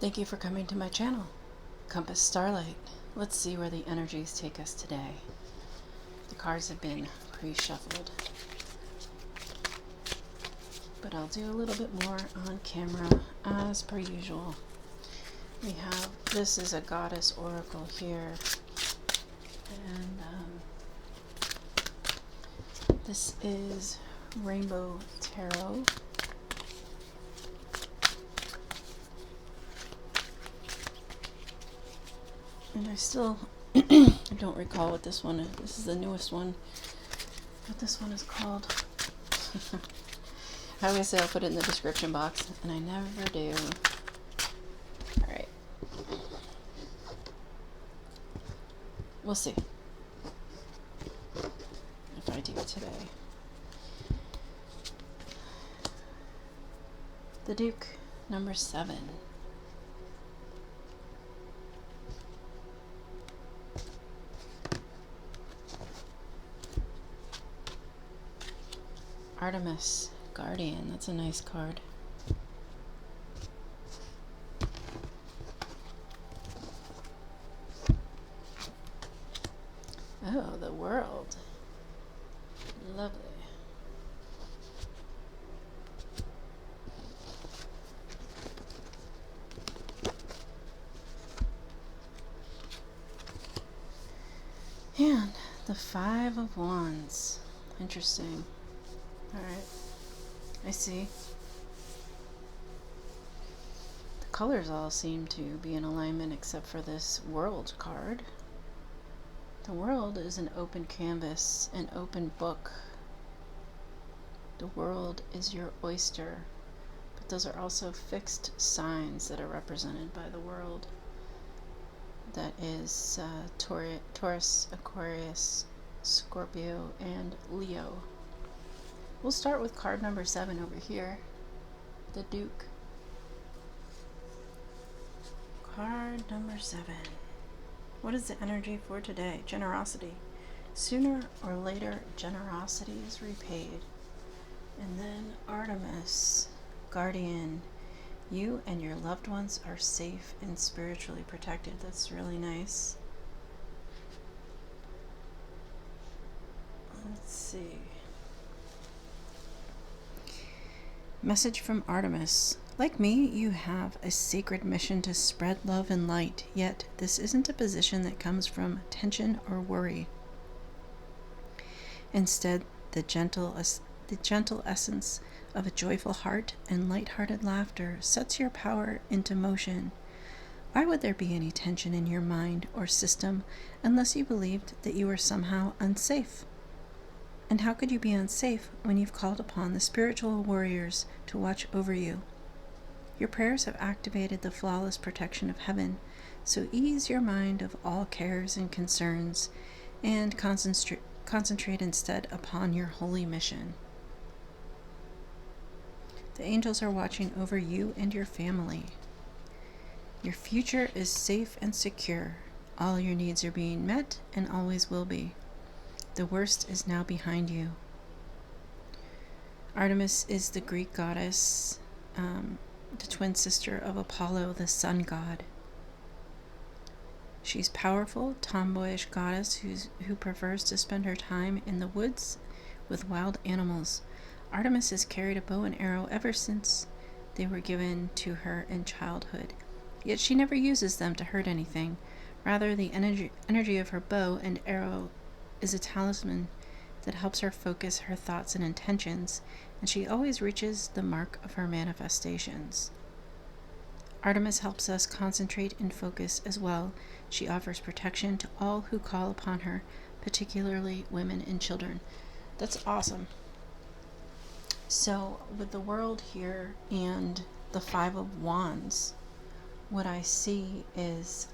Thank you for coming to my channel, Compass Starlight. Let's see where the energies take us today. The cards have been pre-shuffled, but I'll do a little bit more on camera as per usual. We have, this is a goddess oracle here, and this is Rainbow Tarot. And I still I don't recall what this one is. This is the newest one. What this one is called. I always say I'll put it in the description box, and I never do. Alright. We'll see if I do today. The Duke, number 7. Artemis, Guardian, that's a nice card. Oh, the World. Lovely. And the Five of Wands. Interesting. Alright, I see. The colors all seem to be in alignment except for this World card. The World is an open canvas, an open book. The world is your oyster, but those are also fixed signs that are represented by the world. That is Taurus, Aquarius, Scorpio, and Leo. We'll start with card number 7 over here, the Duke. Card number 7. What is the energy for today? Generosity. Sooner or later, generosity is repaid. And then Artemis, Guardian. You and your loved ones are safe and spiritually protected. That's really nice. Let's see. Message from Artemis. Like me, you have a sacred mission to spread love and light, yet this isn't a position that comes from tension or worry. Instead, the gentle essence of a joyful heart and light-hearted laughter sets your power into motion. Why would there be any tension in your mind or system unless you believed that you were somehow unsafe? And how could you be unsafe when you've called upon the spiritual warriors to watch over you? Your prayers have activated the flawless protection of heaven, so ease your mind of all cares and concerns and concentrate instead upon your holy mission. The angels are watching over you and your family. Your future is safe and secure. All your needs are being met and always will be. The worst is now behind you. Artemis is the Greek goddess, the twin sister of Apollo, the sun god. She's powerful, tomboyish goddess who prefers to spend her time in the woods with wild animals. Artemis has carried a bow and arrow ever since they were given to her in childhood, yet she never uses them to hurt anything. Rather, the energy of her bow and arrow is a talisman that helps her focus her thoughts and intentions, and she always reaches the mark of her manifestations. Artemis helps us concentrate and focus as well. She offers protection to all who call upon her, particularly women and children. That's awesome. So with the World here and the Five of Wands, what I see is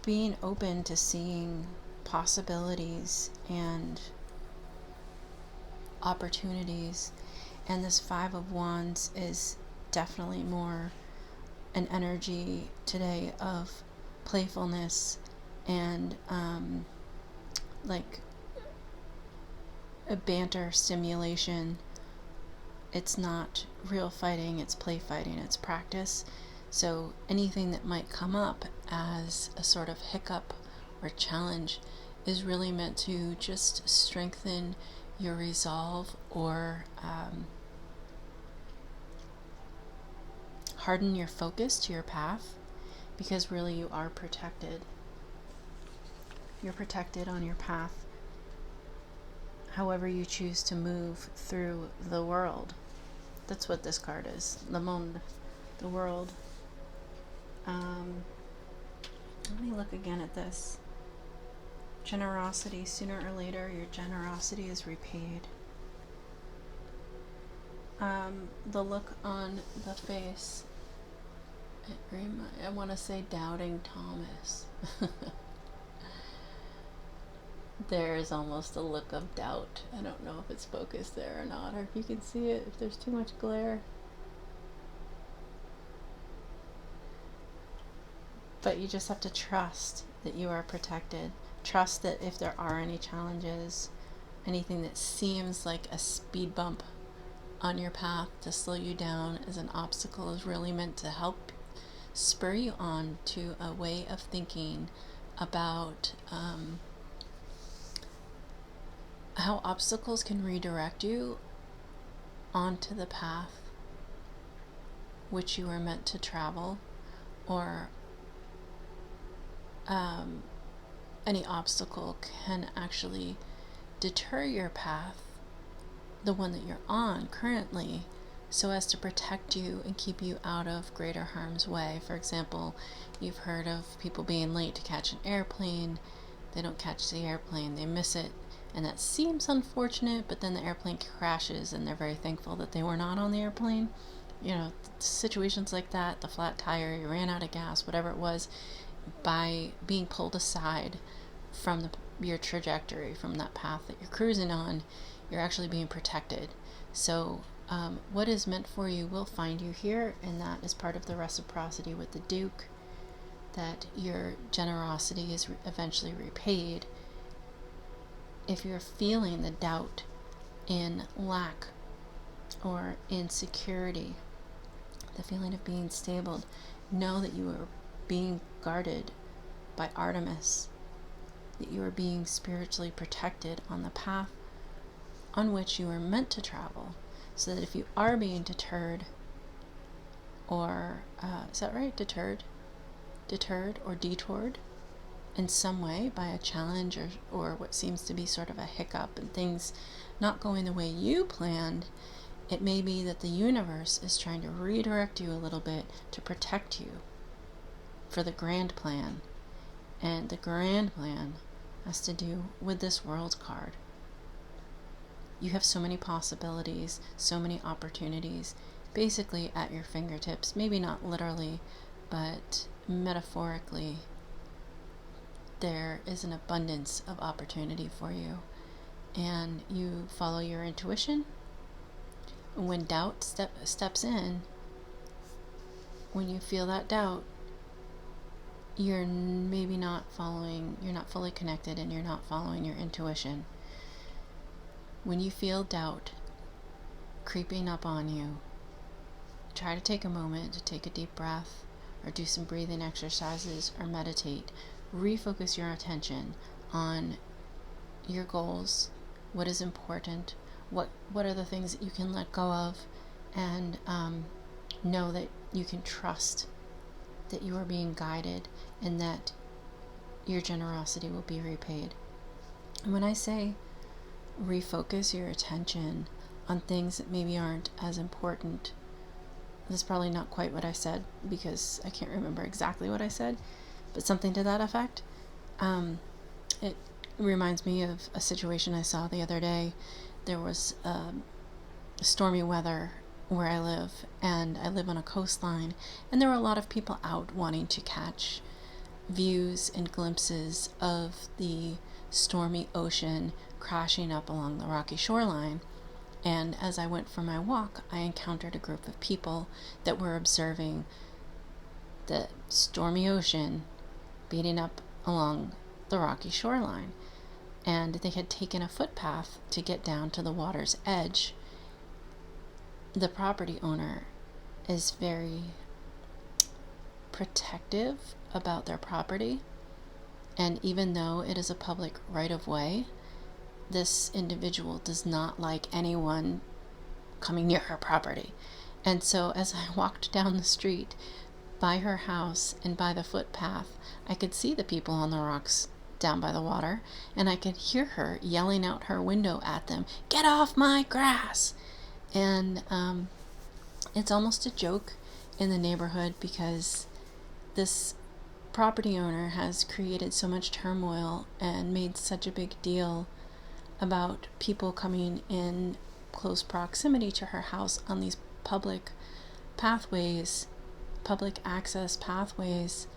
being open to seeing possibilities and opportunities. And this Five of Wands is definitely more an energy today of playfulness and like a banter stimulation. it's not real fighting, it's play fighting, it's practice. So anything that might come up as a sort of hiccup or challenge is really meant to just strengthen your resolve or harden your focus to your path, because really you are protected. You're protected on your path, however you choose to move through the world. That's what this card is, le monde, the world. Let me look again at this. Generosity, sooner or later your generosity is repaid. The look on the face, I want to say doubting Thomas. There is almost a look of doubt. I don't know if it's focused there or not, or if you can see it, if there's too much glare. But you just have to trust that you are protected. Trust that if there are any challenges, anything that seems like a speed bump on your path to slow you down as an obstacle is really meant to help spur you on to a way of thinking about how obstacles can redirect you onto the path which you are meant to travel, or any obstacle can actually deter your path, the one that you're on currently, so as to protect you and keep you out of greater harm's way. For example, you've heard of people being late to catch an airplane. They don't catch the airplane, they miss it, and that seems unfortunate, but then the airplane crashes and they're very thankful that they were not on the airplane. You know, situations like that, the flat tire, you ran out of gas, whatever it was, by being pulled aside from your trajectory, from that path that you're cruising on, you're actually being protected. So what is meant for you will find you here, and that is part of the reciprocity with the Duke, that your generosity is eventually repaid. If you're feeling the doubt in lack or insecurity, the feeling of being stable, know that you are being guarded by Artemis, that you are being spiritually protected on the path on which you are meant to travel, so that if you are being deterred, or is that right? Deterred or detoured in some way by a challenge, or what seems to be sort of a hiccup and things not going the way you planned, it may be that the universe is trying to redirect you a little bit to protect you for the grand plan. And the grand plan has to do with this World card. You have so many possibilities, so many opportunities, basically at your fingertips. Maybe not literally, but metaphorically. There is an abundance of opportunity for you, and you follow your intuition. When doubt steps in, when you feel that doubt, you're maybe not fully connected, and you're not following your intuition. When you feel doubt creeping up on you, try to take a moment to take a deep breath, or do some breathing exercises, or meditate. Refocus your attention on your goals, what is important, what are the things that you can let go of, and know that you can trust that you are being guided, and that your generosity will be repaid. And when I say refocus your attention on things that maybe aren't as important, this is probably not quite what I said, because I can't remember exactly what I said, but something to that effect. It reminds me of a situation I saw the other day. There was stormy weather where I live, and I live on a coastline, and there were a lot of people out wanting to catch views and glimpses of the stormy ocean crashing up along the rocky shoreline. And as I went for my walk, I encountered a group of people that were observing the stormy ocean beating up along the rocky shoreline. And they had taken a footpath to get down to the water's edge. the property owner is very protective about their property. And even though it is a public right-of-way, this individual does not like anyone coming near her property. And so as I walked down the street by her house and by the footpath, I could see the people on the rocks down by the water, and I could hear her yelling out her window at them, "Get off my grass!" And it's almost a joke in the neighborhood because this property owner has created so much turmoil and made such a big deal about people coming in close proximity to her house on these public pathways, public access pathways.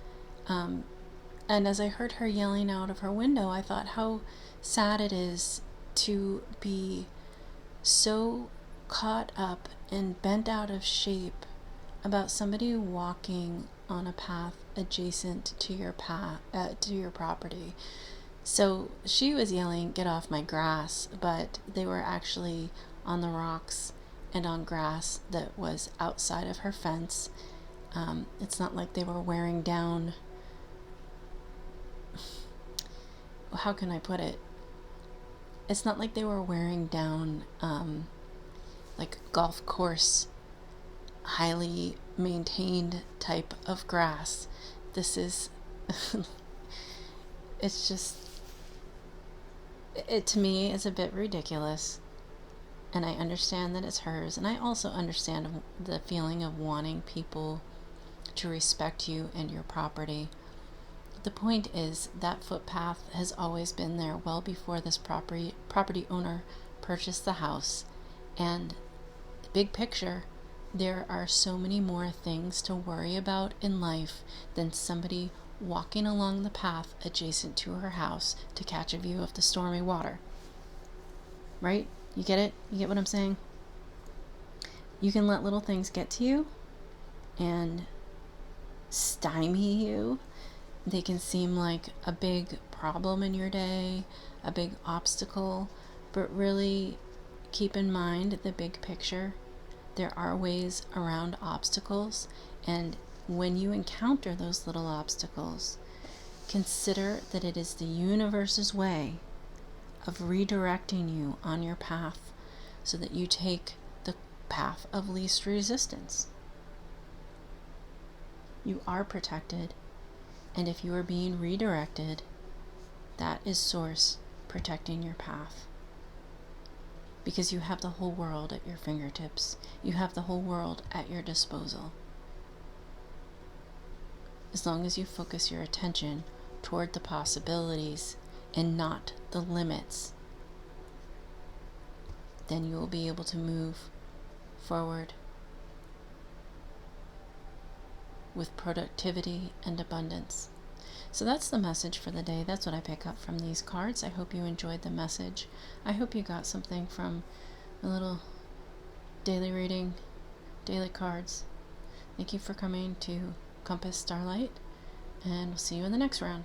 And as I heard her yelling out of her window, I thought how sad it is to be so caught up and bent out of shape about somebody walking on a path adjacent to your to your property. So she was yelling, "Get off my grass," but they were actually on the rocks and on grass that was outside of her fence. It's not like they were wearing down, how can I put it? It's not like they were wearing down like golf course, highly maintained type of grass. This is, it's just, it to me is a bit ridiculous. And I understand that it's hers, and I also understand the feeling of wanting people to respect you and your property. The point is that footpath has always been there well before this property owner purchased the house. And big picture, there are so many more things to worry about in life than somebody walking along the path adjacent to her house to catch a view of the stormy water. Right? You get it? You get what I'm saying? You can let little things get to you and stymie you. They can seem like a big problem in your day, a big obstacle, but really keep in mind the big picture. There are ways around obstacles, and when you encounter those little obstacles, consider that it is the universe's way of redirecting you on your path so that you take the path of least resistance. You are protected, and if you are being redirected, that is Source protecting your path. Because you have the whole world at your fingertips. You have the whole world at your disposal. As long as you focus your attention toward the possibilities and not the limits, then you will be able to move forward with productivity and abundance. So that's the message for the day. That's what I pick up from these cards. I hope you enjoyed the message. I hope you got something from a little daily reading, daily cards. Thank you for coming to Compass Starlight, and we'll see you in the next round.